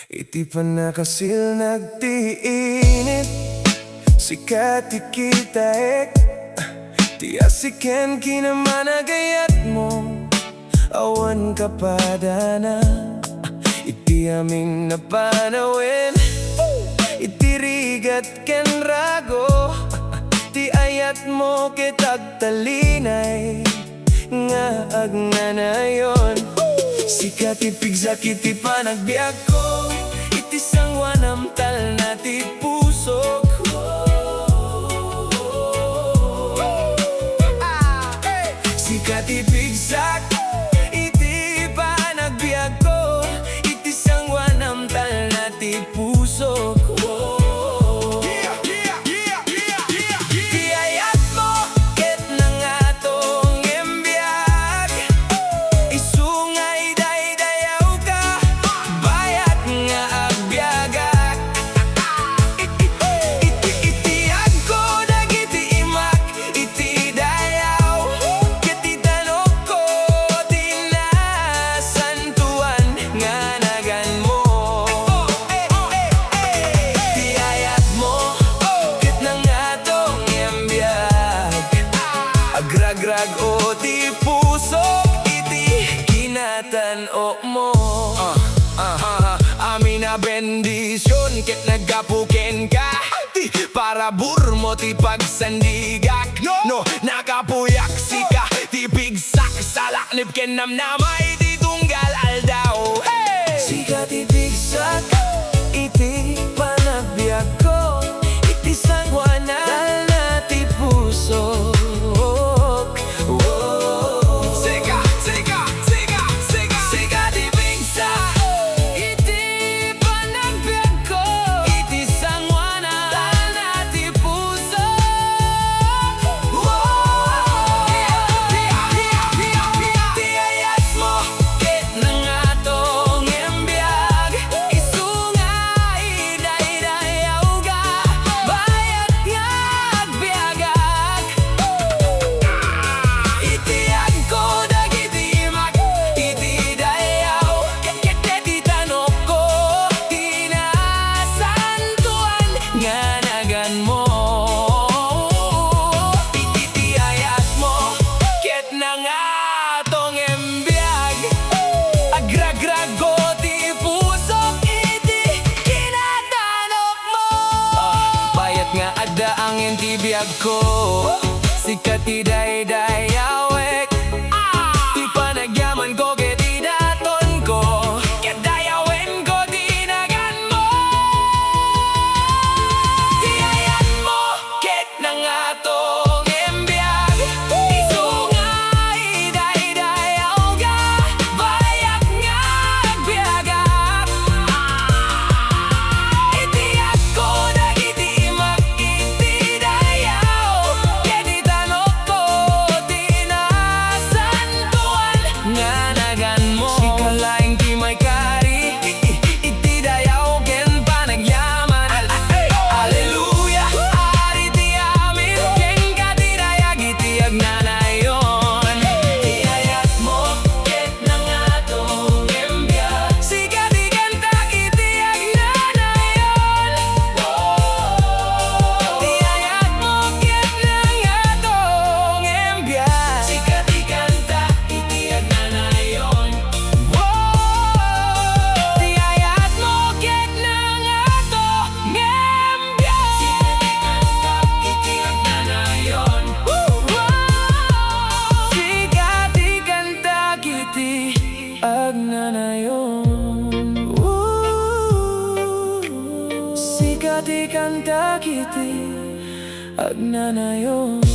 Iti panakasil nagtiinit sikat ikitaek ti asiken kinamanagayat mo awan kapadana iti aming napanawin itirigat ken rago ti ayat mo kitagtalinay nga agnanayon sikat ipigsak iti panagbiag ko iti sangwanam tal na ti puso ko sikat ipigsak iti panagbiag ko iti sangwanam tal na ti puso ko Agrag o ti pusok iti kinatan-o mo amin na bendisyon ket nagapuken ka ti para burmo ti pagsandigak no nakapuyak sika ti bigsak sa laknip ken namnamay ti tunggal aldaw sika ti bigsak iti panagbiag ko iti sangwana na ti puso Nangato Ngem Biag agrag o ti pusok iti kinatanok mo bayat nga adda angin ti biag ko sikat ti daydayawek ti panagyaman ko ket idaton ko ket dayawen ko tinagan mo ti ayat mo ket nangato sikat ikanta kiti agnanayon